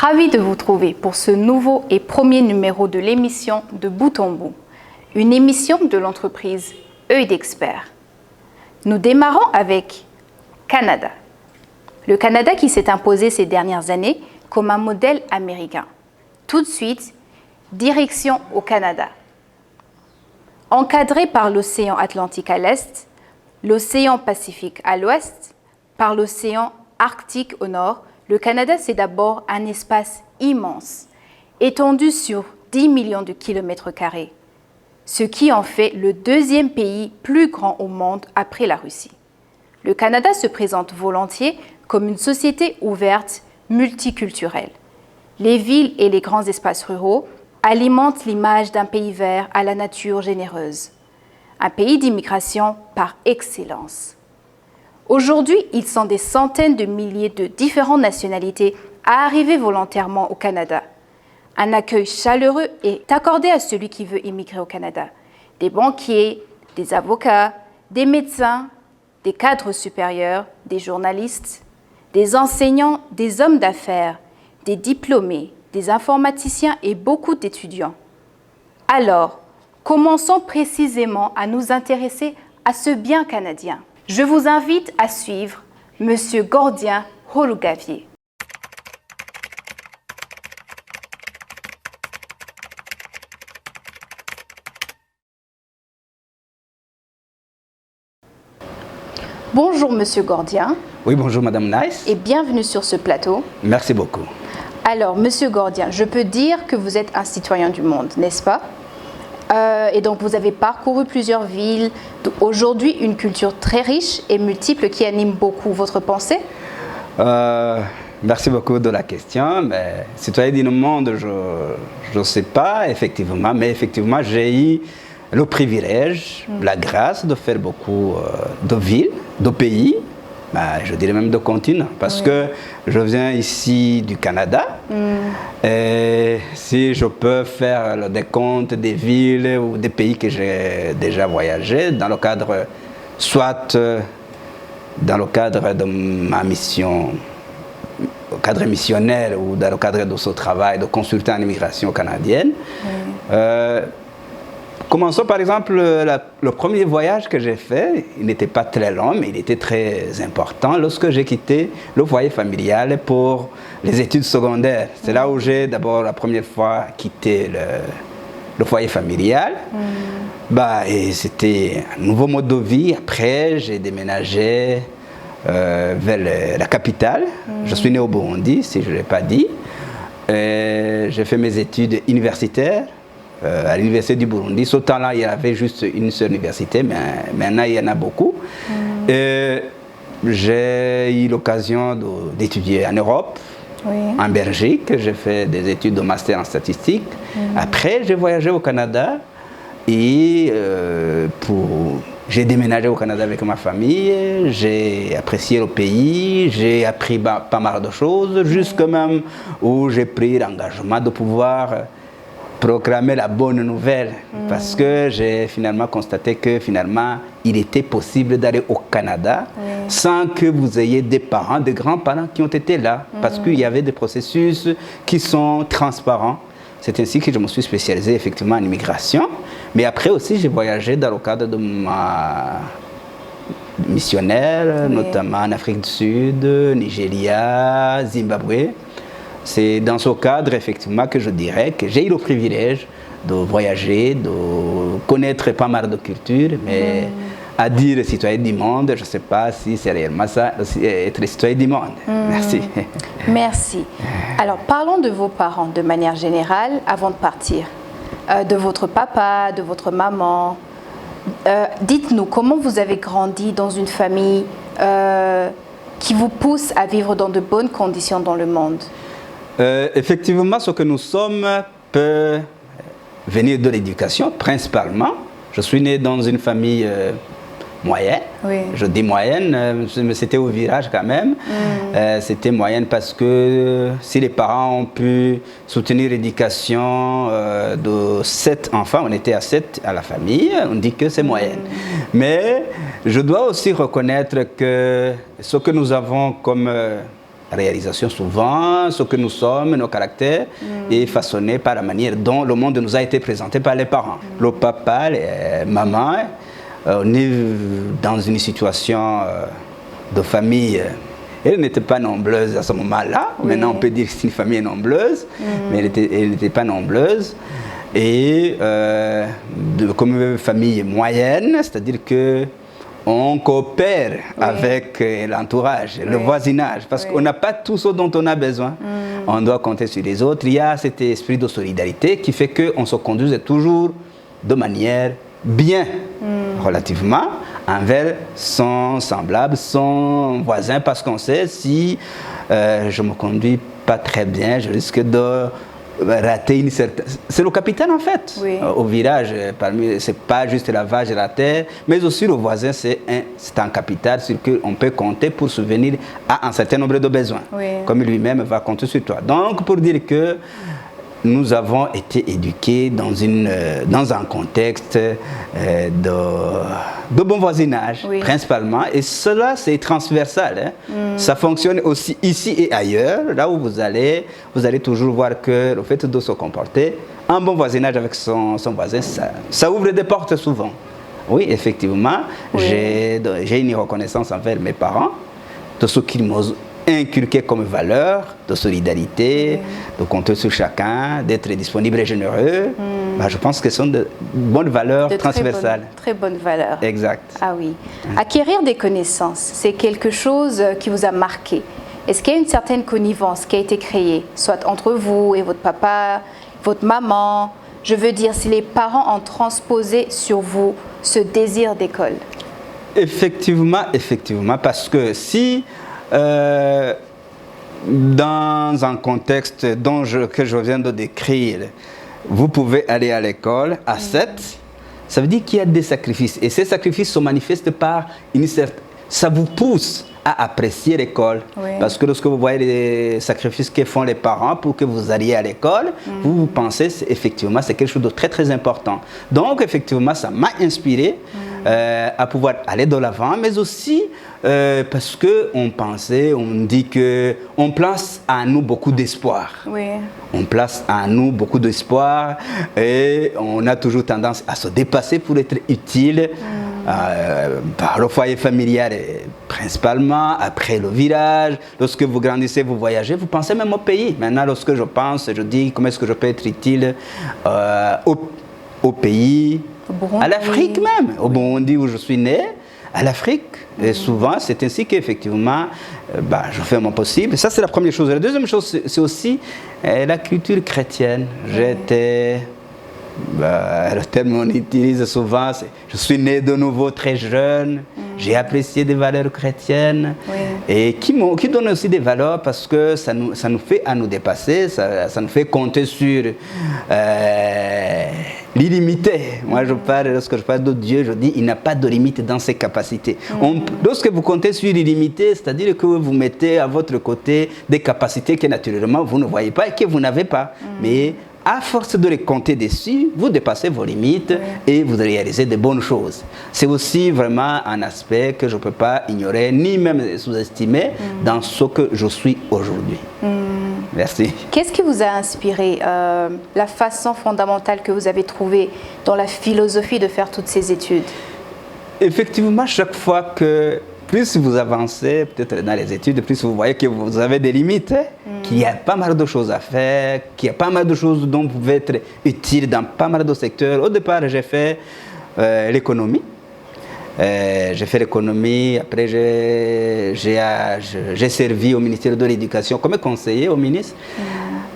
Ravi de vous trouver pour ce nouveau et premier numéro de l'émission de Bout en Bout, une émission de l'entreprise Œil d'Expert. Nous démarrons avec Canada. Le Canada qui s'est imposé ces dernières années comme un modèle américain. Tout de suite, direction au Canada. Encadré par l'océan Atlantique à l'est, l'océan Pacifique à l'ouest, par l'océan Arctique au nord, le Canada, c'est d'abord un espace immense, étendu sur 10 millions de kilomètres carrés, ce qui en fait le deuxième pays plus grand au monde après la Russie. Le Canada se présente volontiers comme une société ouverte, multiculturelle. Les villes et les grands espaces ruraux alimentent l'image d'un pays vert à la nature généreuse, un pays d'immigration par excellence. Aujourd'hui, ils sont des centaines de milliers de différentes nationalités à arriver volontairement au Canada. Un accueil chaleureux est accordé à celui qui veut immigrer au Canada. Des banquiers, des avocats, des médecins, des cadres supérieurs, des journalistes, des enseignants, des hommes d'affaires, des diplômés, des informaticiens et beaucoup d'étudiants. Alors, commençons précisément à nous intéresser à ce bien canadien. Je vous invite à suivre M. Gordien Holugavier. Bonjour Monsieur Gordien. Oui, bonjour Madame Nice. Et bienvenue sur ce plateau. Merci beaucoup. Alors, Monsieur Gordien, je peux dire que vous êtes un citoyen du monde, n'est-ce pas? Et donc, vous avez parcouru plusieurs villes. Aujourd'hui, une culture très riche et multiple qui anime beaucoup votre pensée. Merci beaucoup de la question. Mais citoyen du monde, je ne sais pas, effectivement. Mais effectivement, j'ai eu le privilège, la grâce de faire beaucoup de villes, de pays, je dirais même de continents, parce que je viens ici du Canada. Et si je peux faire le décompte des villes ou des pays que j'ai déjà voyagé, dans le cadre, soit dans le cadre de ma mission, au cadre missionnaire ou dans le cadre de ce travail de consultant en immigration canadienne. Commençons par exemple, le premier voyage que j'ai fait, il n'était pas très long, mais il était très important lorsque j'ai quitté le foyer familial pour les études secondaires. C'est là où j'ai d'abord la première fois quitté le foyer familial. Et c'était un nouveau mode de vie. Après, j'ai déménagé vers la capitale. Je suis né au Burundi, si je ne l'ai pas dit. J'ai fait mes études universitaires à l'université du Burundi. Ce temps-là, il y avait juste une seule université, mais maintenant, il y en a beaucoup. J'ai eu l'occasion d'étudier en Europe, en Belgique. J'ai fait des études de master en statistique. Après, j'ai voyagé au Canada et j'ai déménagé au Canada avec ma famille. J'ai apprécié le pays, j'ai appris pas mal de choses, jusqu'à même où j'ai pris l'engagement de pouvoir proclamer la bonne nouvelle, parce que j'ai finalement constaté que finalement il était possible d'aller au Canada sans que vous ayez des parents, des grands-parents qui ont été là, parce qu'il y avait des processus qui sont transparents. C'est ainsi que je me suis spécialisé effectivement en immigration, mais après aussi j'ai voyagé dans le cadre de ma missionnaire, notamment en Afrique du Sud, Nigeria, Zimbabwe. C'est dans ce cadre, effectivement, que je dirais que j'ai eu le privilège de voyager, de connaître pas mal de cultures, mais à dire citoyen du monde, je ne sais pas si c'est réellement ça, être citoyen du monde. Merci. Merci. Alors, parlons de vos parents de manière générale avant de partir. De votre papa, de votre maman. Dites-nous, comment vous avez grandi dans une famille qui vous pousse à vivre dans de bonnes conditions dans le monde? Effectivement, ce que nous sommes peut venir de l'éducation, principalement. Je suis né dans une famille moyenne. Je dis moyenne, mais c'était au village quand même. C'était moyenne parce que si les parents ont pu soutenir l'éducation de 7 enfants, on était à 7 à la famille, on dit que c'est moyenne. Mais je dois aussi reconnaître que ce que nous avons comme réalisation souvent, ce que nous sommes, nos caractères, est façonné par la manière dont le monde nous a été présenté par les parents. Le papa, les mamans, on est dans une situation de famille. Elle n'était pas nombreuse à ce moment-là. Oui. Maintenant, on peut dire que c'est une famille nombreuse, mais elle n'était pas nombreuse. Et comme une famille moyenne, c'est-à-dire qu'on coopère avec l'entourage, le voisinage, parce qu'on n'a pas tout ce dont on a besoin. On doit compter sur les autres. Il y a cet esprit de solidarité qui fait qu'on se conduise toujours de manière bien, relativement, envers son semblable, son voisin, parce qu'on sait si je ne me conduis pas très bien, je risque de rater une certaine... C'est le capitaine en fait, au village, c'est pas juste la vache et la terre, mais aussi le voisin, c'est un capital sur lequel on peut compter pour subvenir à un certain nombre de besoins, comme lui-même va compter sur toi. Donc pour dire que nous avons été éduqués dans un contexte de bon voisinage, principalement. Et cela, c'est transversal. Ça fonctionne aussi ici et ailleurs. Là où vous allez toujours voir que le fait de se comporter, un bon voisinage avec son voisin, ça ouvre des portes souvent. Oui, effectivement, j'ai une reconnaissance envers mes parents de ce qu'ils m'ont inculqué comme valeur de solidarité, de compter sur chacun, d'être disponible et généreux. Je pense que ce sont de bonnes valeurs transversales. Très bonnes valeurs. Exact. Ah oui. Acquérir des connaissances, c'est quelque chose qui vous a marqué. Est-ce qu'il y a une certaine connivence qui a été créée, soit entre vous et votre papa, votre maman? Je veux dire, si les parents ont transposé sur vous ce désir d'école. Effectivement, parce que si dans un contexte que je viens de décrire, vous pouvez aller à l'école à 7, ça veut dire qu'il y a des sacrifices. Et ces sacrifices se manifestent par une certaine... Ça vous pousse à apprécier l'école. Parce que lorsque vous voyez les sacrifices que font les parents pour que vous alliez à l'école, vous pensez effectivement c'est quelque chose de très très important. Donc effectivement ça m'a inspiré à pouvoir aller de l'avant, mais aussi parce on dit qu'on place à nous beaucoup d'espoir. On place à nous beaucoup d'espoir et on a toujours tendance à se dépasser pour être utile par le foyer familial principalement, après le village. Lorsque vous grandissez, vous voyagez, vous pensez même au pays. Maintenant, lorsque je pense, je dis comment est-ce que je peux être utile au pays, à l'Afrique même, au Burundi où je suis né, à l'Afrique. Et souvent, c'est ainsi qu'effectivement, je fais mon possible. Ça, c'est la première chose. La deuxième chose, c'est aussi la culture chrétienne. J'étais... le terme qu'on utilise souvent, c'est je suis né de nouveau très jeune, j'ai apprécié des valeurs chrétiennes et qui donnent aussi des valeurs parce que ça nous fait à nous dépasser, ça nous fait compter sur l'illimité. Moi, lorsque je parle de Dieu, je dis il n'a pas de limite dans ses capacités. Lorsque vous comptez sur l'illimité, c'est-à-dire que vous mettez à votre côté des capacités que naturellement vous ne voyez pas et que vous n'avez pas. Mais à force de les compter dessus, vous dépassez vos limites et vous réalisez de bonnes choses. C'est aussi vraiment un aspect que je ne peux pas ignorer, ni même sous-estimer dans ce que je suis aujourd'hui. Merci. Qu'est-ce qui vous a inspiré, la façon fondamentale que vous avez trouvée dans la philosophie de faire toutes ces études? Effectivement, chaque fois que plus vous avancez peut-être dans les études, plus vous voyez que vous avez des limites, qu'il y a pas mal de choses à faire, qu'il y a pas mal de choses dont vous pouvez être utile dans pas mal de secteurs. Au départ, j'ai fait l'économie. J'ai fait l'économie, après j'ai servi au ministère de l'Éducation comme conseiller au ministre.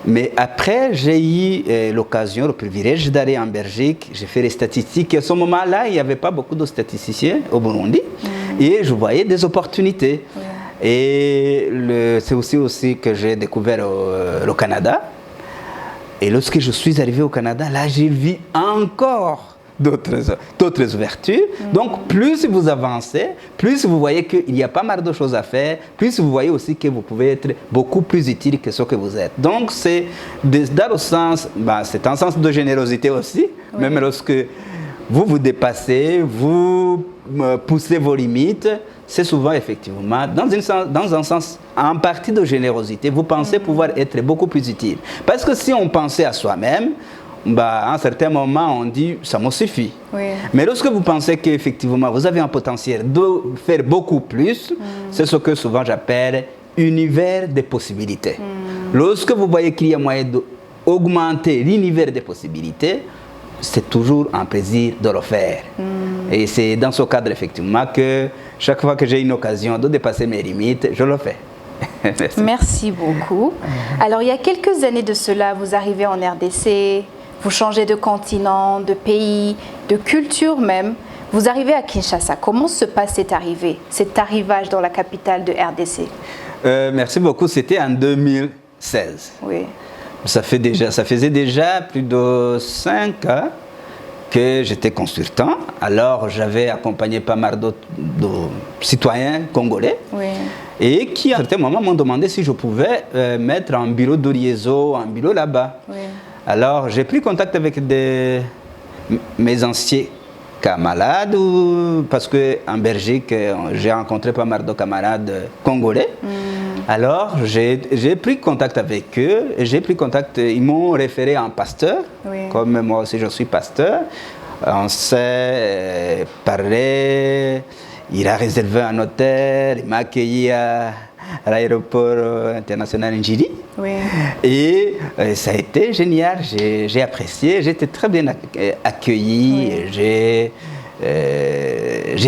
Mais après, j'ai eu l'occasion, le privilège d'aller en Belgique. J'ai fait les statistiques. À ce moment-là, il n'y avait pas beaucoup de statisticiens au Burundi. Et je voyais des opportunités. Et c'est aussi que j'ai découvert le Canada. Et lorsque je suis arrivé au Canada, là, j'ai vu encore d'autres ouvertures. Donc, plus vous avancez, plus vous voyez qu'il y a pas mal de choses à faire, plus vous voyez aussi que vous pouvez être beaucoup plus utile que ce que vous êtes. Donc, c'est dans le sens, c'est un sens de générosité aussi, même lorsque vous vous dépassez, vous poussez vos limites. C'est souvent effectivement, dans un sens, en partie de générosité, vous pensez pouvoir être beaucoup plus utile. Parce que si on pensait à soi-même, à un certain moment, on dit ça me suffit. Oui. Mais lorsque vous pensez qu'effectivement vous avez un potentiel de faire beaucoup plus, c'est ce que souvent j'appelle univers des possibilités. Lorsque vous voyez qu'il y a moyen d'augmenter l'univers des possibilités, c'est toujours un plaisir de le faire. Et c'est dans ce cadre effectivement que chaque fois que j'ai une occasion de dépasser mes limites, je le fais. Merci. Merci beaucoup. Alors il y a quelques années de cela, vous arrivez en RDC, vous changez de continent, de pays, de culture même. Vous arrivez à Kinshasa. Comment se passe cette arrivée, cet arrivage dans la capitale de RDC? Merci beaucoup. C'était en 2016. Oui. Ça faisait déjà plus de 5 ans que j'étais consultant. Alors, j'avais accompagné pas mal de citoyens congolais et qui, à un certain moment, m'ont demandé si je pouvais mettre un bureau de liaison, un bureau là-bas. Oui. Alors, j'ai pris contact avec mes anciens camarades, parce qu'en Belgique, j'ai rencontré pas mal de camarades congolais. Alors, j'ai pris contact avec eux, et ils m'ont référé à un pasteur, comme moi aussi je suis pasteur. On s'est parlé, il a réservé un hôtel, il m'a accueilli à l'aéroport international Njili. Et ça a été génial, j'ai apprécié, j'étais très bien accueilli, j'ai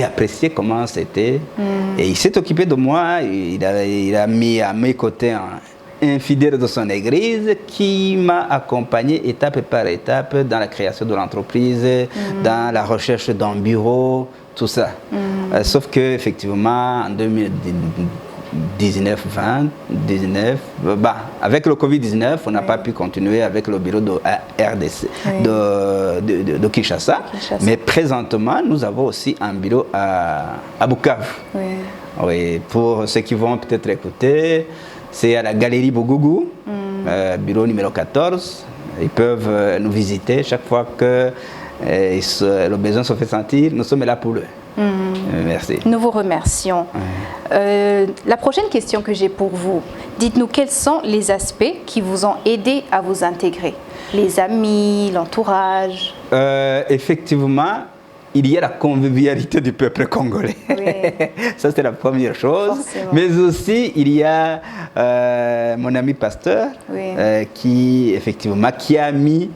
apprécié comment c'était. Et il s'est occupé de moi, il a mis à mes côtés un fidèle de son église qui m'a accompagné étape par étape dans la création de l'entreprise, dans la recherche d'un bureau, tout ça. Sauf qu'effectivement, en 2019, avec le Covid-19, on n'a pas pu continuer avec le bureau de RDC, de Kinshasa. Mais présentement, nous avons aussi un bureau à Bukavu. Oui, pour ceux qui vont peut-être écouter, c'est à la Galerie Bogougou, bureau numéro 14. Ils peuvent nous visiter chaque fois que le besoin se fait sentir. Nous sommes là pour eux. Merci. Nous vous remercions. La prochaine question que j'ai pour vous, dites-nous quels sont les aspects qui vous ont aidé à vous intégrer? Les amis, l'entourage? Effectivement, il y a la convivialité du peuple congolais. Ça, c'est la première chose. Forcément. Mais aussi, il y a mon ami pasteur qui a mis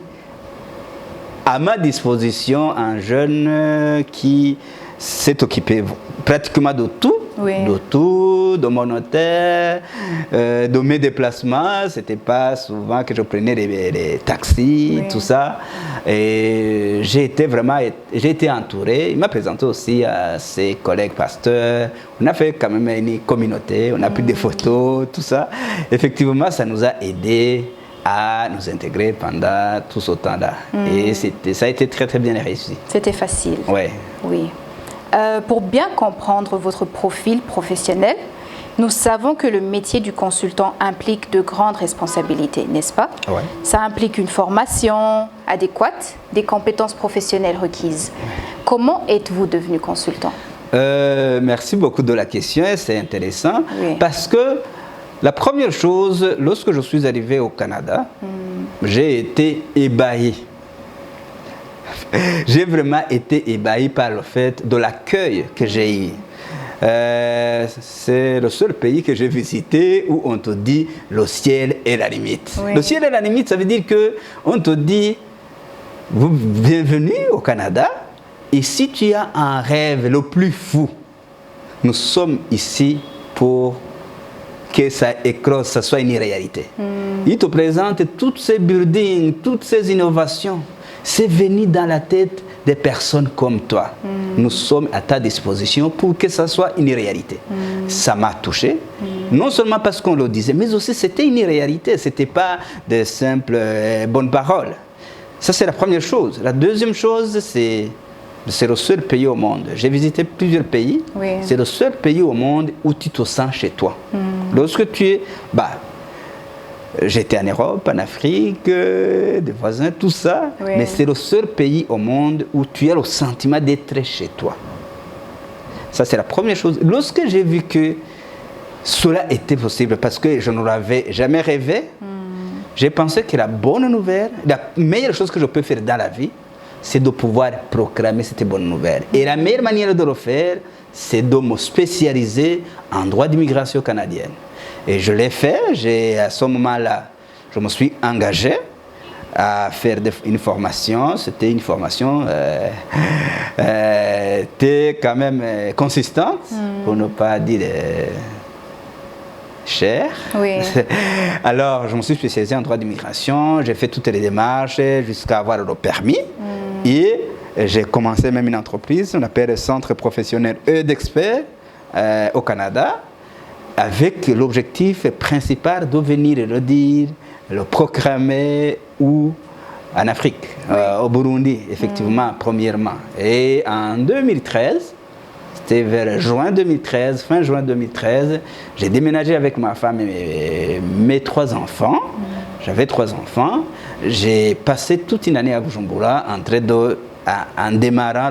à ma disposition un jeune qui s'est occupé pratiquement de tout, de mon hôtel, de mes déplacements. C'était pas souvent que je prenais les taxis, tout ça. Et j'ai été entouré. Il m'a présenté aussi à ses collègues pasteurs. On a fait quand même une communauté, on a pris des photos, tout ça. Effectivement, ça nous a aidés à nous intégrer pendant tout ce temps-là. Et ça a été très très bien réussi. C'était facile. Oui. Pour bien comprendre votre profil professionnel, nous savons que le métier du consultant implique de grandes responsabilités, n'est-ce pas? Ça implique une formation adéquate, des compétences professionnelles requises. Comment êtes-vous devenu consultant? Merci beaucoup de la question, c'est intéressant parce que la première chose, lorsque je suis arrivé au Canada, j'ai été ébahi. J'ai vraiment été ébahi par le fait de l'accueil que j'ai eu. C'est le seul pays que j'ai visité où on te dit le ciel est la limite. Le ciel est la limite, ça veut dire qu'on te dit bienvenue au Canada et si tu as un rêve le plus fou, nous sommes ici pour que ça éclose, ça soit une réalité. Il te présente toutes ces buildings, toutes ces innovations. C'est venu dans la tête des personnes comme toi. Nous sommes à ta disposition pour que ça soit une réalité. Ça m'a touché, non seulement parce qu'on le disait, mais aussi c'était une réalité. Ce n'était pas de simples bonnes paroles. Ça, c'est la première chose. La deuxième chose, c'est le seul pays au monde. J'ai visité plusieurs pays. C'est le seul pays au monde où tu te sens chez toi. Lorsque tu es... J'étais en Europe, en Afrique, des voisins, tout ça. Oui. Mais c'est le seul pays au monde où tu as le sentiment d'être chez toi. Ça, c'est la première chose. Lorsque j'ai vu que cela était possible, parce que je ne l'avais jamais rêvé, j'ai pensé que la bonne nouvelle, la meilleure chose que je peux faire dans la vie, c'est de pouvoir proclamer cette bonne nouvelle. Et la meilleure manière de le faire, c'est de me spécialiser en droit d'immigration canadienne. Et je l'ai fait. À ce moment-là, je me suis engagé à faire une formation. C'était une formation quand même consistante, pour ne pas dire chère. Oui. Alors, je me suis spécialisé en droit d'immigration. J'ai fait toutes les démarches jusqu'à avoir le permis. Et j'ai commencé même une entreprise, on appelle le Centre professionnel d'experts au Canada, avec l'objectif principal de venir le dire, le proclamer ou en Afrique, au Burundi, effectivement, premièrement. Et en 2013, c'était vers juin 2013, fin juin 2013, j'ai déménagé avec ma femme et mes 3 enfants. J'avais 3 enfants. J'ai passé toute une année à Bujumbura en démarrant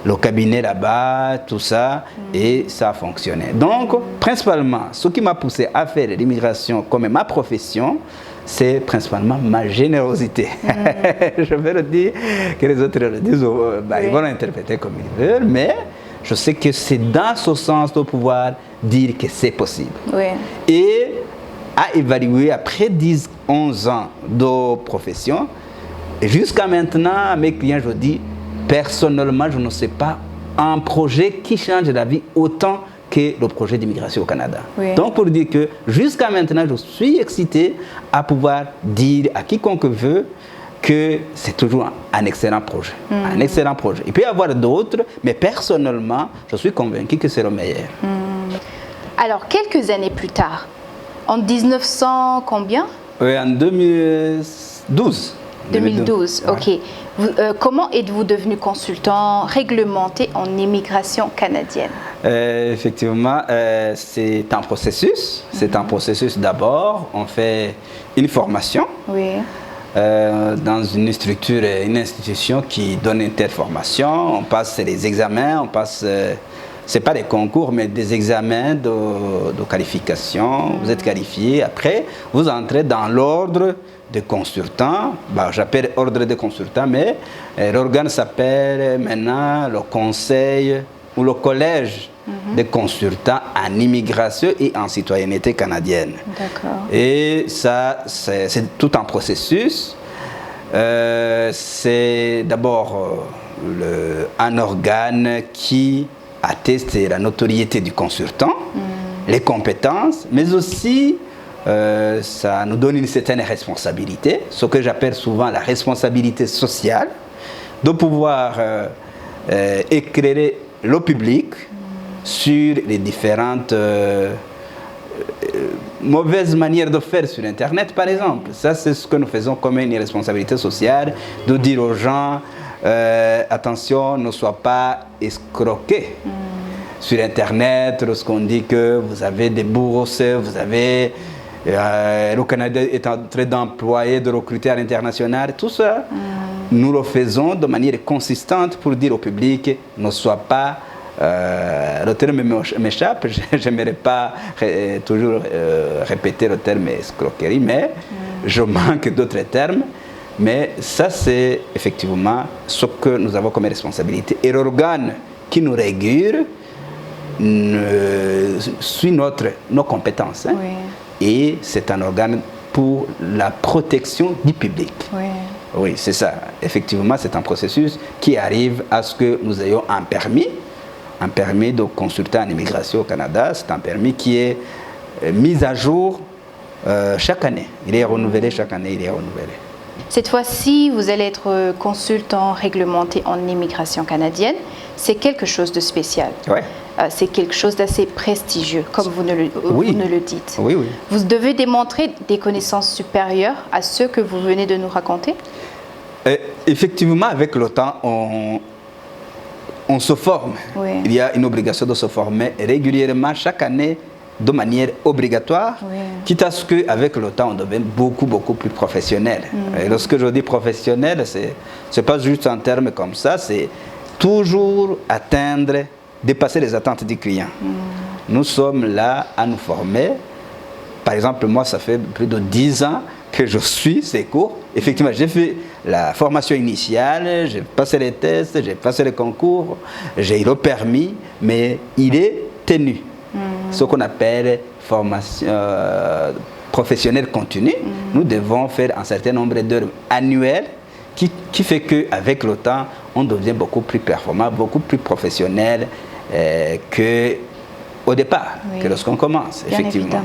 le cabinet là-bas, tout ça, et ça a fonctionné. Donc, principalement, ce qui m'a poussé à faire l'immigration comme ma profession, c'est principalement ma générosité. Je vais le dire, que les autres le disent, ils vont l'interpréter comme ils veulent, mais je sais que c'est dans ce sens de pouvoir dire que c'est possible. Oui. Et à évaluer après 10-11 ans de profession, jusqu'à maintenant, à mes clients, je dis, personnellement, je ne sais pas un projet qui change la vie autant que le projet d'immigration au Canada. Oui. Donc, pour dire que jusqu'à maintenant, je suis excité à pouvoir dire à quiconque veut que c'est toujours un excellent projet. Un excellent projet. Il peut y avoir d'autres, mais personnellement, je suis convaincu que c'est le meilleur. Alors, quelques années plus tard, en 1900 combien? Oui, en 2012. 2012, ok. Comment êtes-vous devenu consultant réglementé en immigration canadienne? Effectivement, c'est un processus. C'est un processus d'abord. On fait une formation dans une structure, une institution qui donne une telle formation. On passe les examens, on passe... ce n'est pas des concours, mais des examens de qualification. Vous êtes qualifié. Après, vous entrez dans l'ordre des consultants. J'appelle ordre des consultants, mais l'organe s'appelle maintenant le conseil ou le collège des consultants en immigration et en citoyenneté canadienne. D'accord. Et ça, c'est tout un processus. C'est d'abord un organe qui atteste la notoriété du consultant, les compétences, mais aussi ça nous donne une certaine responsabilité, ce que j'appelle souvent la responsabilité sociale, de pouvoir éclairer le public sur les différentes mauvaises manières de faire sur Internet, par exemple. Ça, c'est ce que nous faisons comme une responsabilité sociale, de dire aux gens, attention, ne sois pas escroqué. Sur Internet, lorsqu'on dit que vous avez des bourses, vous avez... le Canada est en train d'employer, de recruter à l'international, tout ça, nous le faisons de manière consistante pour dire au public, ne sois pas... le terme m'échappe, je n'aimerais pas toujours répéter le terme escroquerie, mais je manque d'autres termes. Mais ça, c'est effectivement ce que nous avons comme responsabilité. Et l'organe qui nous régule suit nos compétences. Hein. Oui. Et c'est un organe pour la protection du public. Oui, oui, c'est ça. Effectivement, c'est un processus qui arrive à ce que nous ayons un permis de consulter en immigration au Canada. C'est un permis qui est mis à jour chaque année. Il est renouvelé chaque année, il est renouvelé. Cette fois-ci, vous allez être consultant réglementé en immigration canadienne. C'est quelque chose de spécial. Ouais. C'est quelque chose d'assez prestigieux, comme vous ne le dites. Oui, oui. Vous devez démontrer des connaissances supérieures à ceux que vous venez de nous raconter? Effectivement, avec le temps, on se forme. Oui. Il y a une obligation de se former régulièrement. Chaque année, de manière obligatoire, Oui. quitte à ce qu'avec le temps, on devienne beaucoup, beaucoup plus professionnel. Et lorsque je dis professionnel, ce n'est pas juste un terme comme ça, c'est toujours atteindre, dépasser les attentes du client. Nous sommes là à nous former. Par exemple, moi, ça fait plus de 10 ans que je suis ces cours. Effectivement, j'ai fait la formation initiale, j'ai passé les tests, j'ai passé les concours, j'ai eu le permis, mais il est tenu. Ce qu'on appelle formation professionnelle continue. Nous devons faire un certain nombre d'heures annuelles qui fait qu'avec le temps, on devient beaucoup plus performant, beaucoup plus professionnel qu'au départ, Oui. que lorsqu'on commence, Bien effectivement. évidemment,